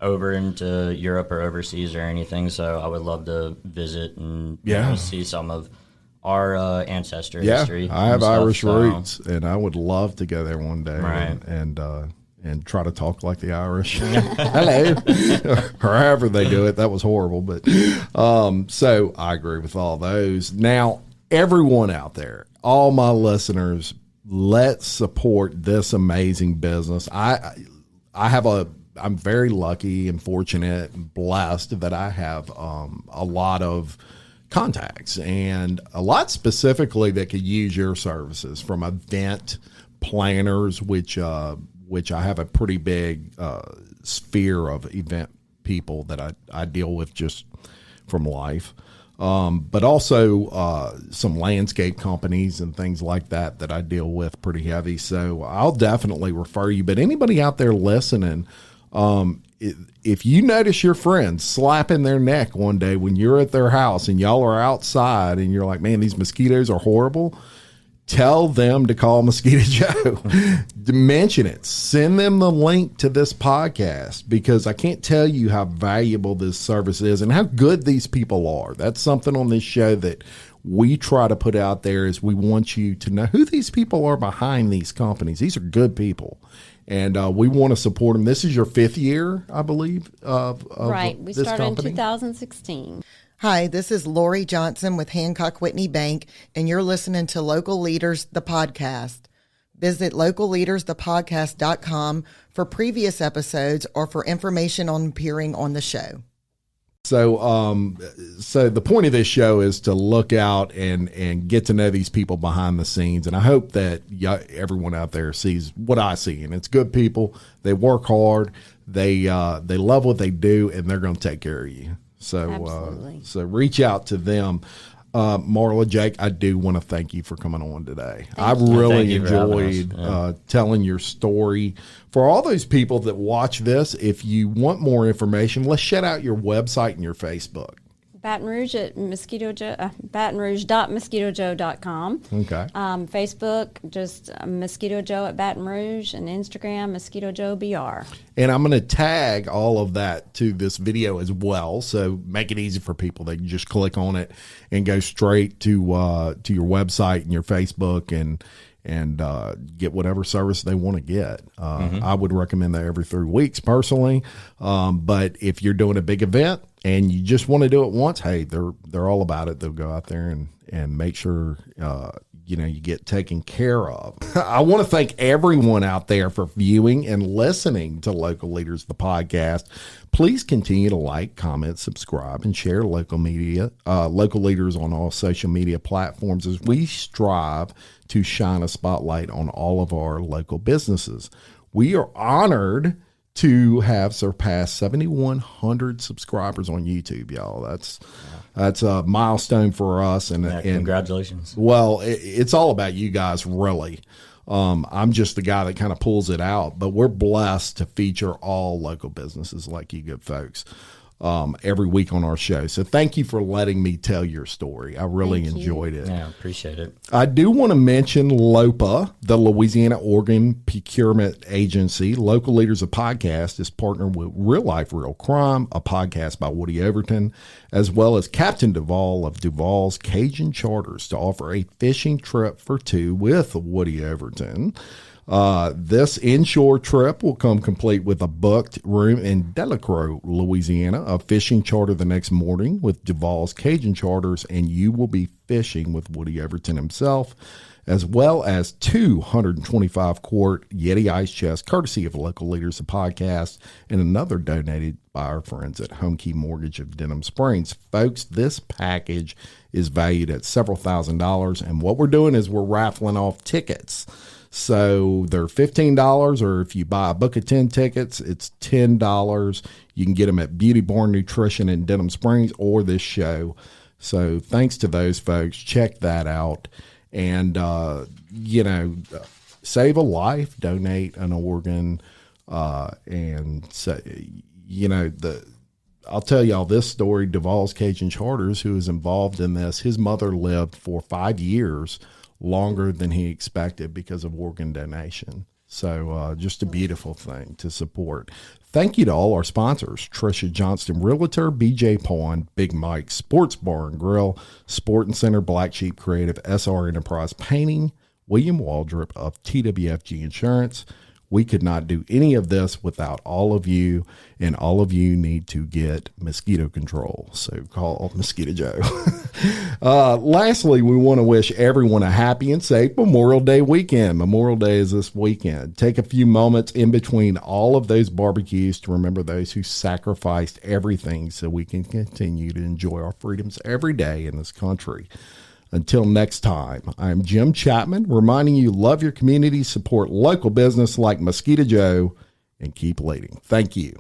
over into Europe or overseas or anything, so I would love to visit and see some of our ancestor history. I have Irish roots, and I would love to go there one day, right. and try to talk like the Irish. Hello. Or however they do it. That was horrible, but so I agree with all those. Now, everyone out there, all my listeners, let's support this amazing business. I'm very lucky and fortunate and blessed that I have a lot of contacts, and a lot specifically that could use your services, from event planners, which I have a pretty big sphere of event people that I deal with just from life. But also some landscape companies and things like that I deal with pretty heavy. So I'll definitely refer you. But anybody out there listening, if you notice your friends slapping their neck one day when you're at their house and y'all are outside and you're like, man, these mosquitoes are horrible, tell them to call Mosquito Joe. Mention it. Send them the link to this podcast, because I can't tell you how valuable this service is and how good these people are. That's something on this show that we try to put out there, is we want you to know who these people are behind these companies. These are good people. And we want to support them. This is your 5th year, I believe, of right. We this started company. in 2016. Hi, this is Lori Johnson with Hancock Whitney Bank, and you're listening to Local Leaders, the podcast. Visit localleadersthepodcast.com for previous episodes or for information on appearing on the show. So the point of this show is to look out and get to know these people behind the scenes. And I hope that everyone out there sees what I see. And it's good people. They work hard. They love what they do, and they're going to take care of you. So, so reach out to them. Marla, Jake, I do want to thank you for coming on today. I really enjoyed telling your story. For all those people that watch this, if you want more information, let's shout out your website and your Facebook. Baton Rouge at Mosquito Joe, batonrouge.mosquitojoe.com. Okay. Facebook, just Mosquito Joe at Baton Rouge, and Instagram, Mosquito Joe BR. And I'm going to tag all of that to this video as well, so make it easy for people. They can just click on it and go straight to your website and your Facebook and get whatever service they want to get. I would recommend that every 3 weeks personally. But if you're doing a big event and you just want to do it once, hey, they're all about it. They'll go out there and make sure, you get taken care of. I want to thank everyone out there for viewing and listening to Local Leaders, the podcast. Please continue to like, comment, subscribe, and share Local Leaders on all social media platforms as we strive to shine a spotlight on all of our local businesses. We are honored to have surpassed 7,100 subscribers on YouTube, y'all. That's a milestone for us. And congratulations. Well, it's all about you guys, really. I'm just the guy that kind of pulls it out, but we're blessed to feature all local businesses like you good folks every week on our show. So thank you for letting me tell your story. I really enjoyed it. Yeah, appreciate it. I do want to mention LOPA, the Louisiana Organ Procurement Agency. Local Leaders, a podcast, is partnered with Real Life, Real Crime, a podcast by Woody Overton, as well as Captain Duvall of Duvall's Cajun Charters to offer a fishing trip for two with Woody Overton. This inshore trip will come complete with a booked room in Delacroix, Louisiana, a fishing charter the next morning with Duvall's Cajun Charters, and you will be fishing with Woody Overton himself, as well as 225-quart Yeti ice chest, courtesy of Local Leaders, a podcast, and another donated by our friends at Home Key Mortgage of Denham Springs. Folks, this package is valued at several $1,000s, and what we're doing is we're raffling off tickets. So they're $15, or if you buy a book of 10 tickets, it's $10. You can get them at Beauty Born Nutrition in Denham Springs or this show. So thanks to those folks. Check that out. And, save a life, donate an organ. And so, I'll tell y'all this story. Duvall's Cajun Charters, who is involved in this, his mother lived for 5 years longer than he expected because of organ donation. So just a beautiful thing to support. Thank you to all our sponsors: Tricia Johnston Realtor, BJ Pawn, Big Mike Sports Bar and Grill, Sport and Center, Black Sheep Creative, SR Enterprise Painting, William Waldrop of TWFG Insurance. We could not do any of this without all of you, and all of you need to get mosquito control. So call Mosquito Joe. Lastly, we want to wish everyone a happy and safe Memorial Day weekend. Memorial Day is this weekend. Take a few moments in between all of those barbecues to remember those who sacrificed everything so we can continue to enjoy our freedoms every day in this country. Until next time, I'm Jim Chapman, reminding you, love your community, support local business like Mosquito Joe, and keep leading. Thank you.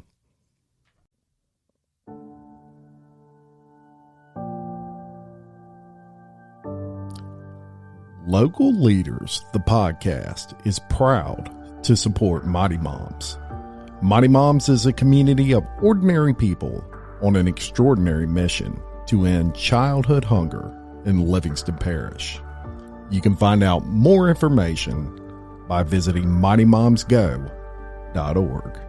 Local Leaders, the podcast, is proud to support Mighty Moms. Mighty Moms is a community of ordinary people on an extraordinary mission to end childhood hunger in Livingston Parish. You can find out more information by visiting mightymomsgo.org.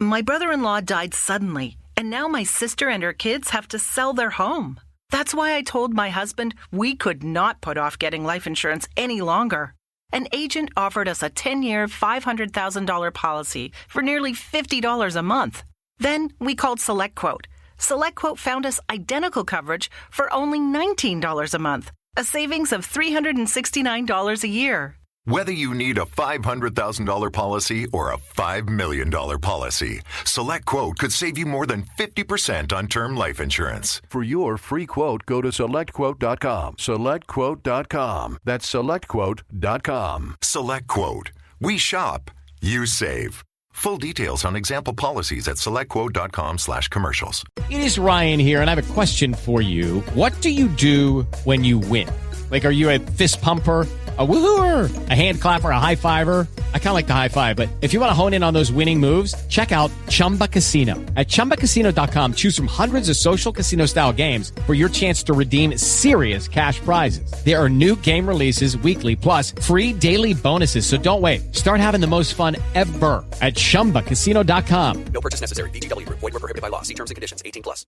My brother-in-law died suddenly, and now my sister and her kids have to sell their home. That's why I told my husband we could not put off getting life insurance any longer. An agent offered us a 10-year, $500,000 policy for nearly $50 a month. Then we called SelectQuote. SelectQuote found us identical coverage for only $19 a month, a savings of $369 a year. Whether you need a $500,000 policy or a $5 million policy, SelectQuote could save you more than 50% on term life insurance. For your free quote, go to SelectQuote.com. SelectQuote.com. That's SelectQuote.com. SelectQuote. We shop, you save. Full details on example policies at selectquote.com/commercials. It is Ryan here, and I have a question for you. What do you do when you win? Like, are you a fist pumper, a woo-hooer, a hand clapper, a high fiver? I kind of like the high five, but if you want to hone in on those winning moves, check out Chumba Casino. At ChumbaCasino.com, choose from hundreds of social casino-style games for your chance to redeem serious cash prizes. There are new game releases weekly, plus free daily bonuses, so don't wait. Start having the most fun ever at ChumbaCasino.com. No purchase necessary. VGW Group. Void where prohibited by law. See terms and conditions. 18+.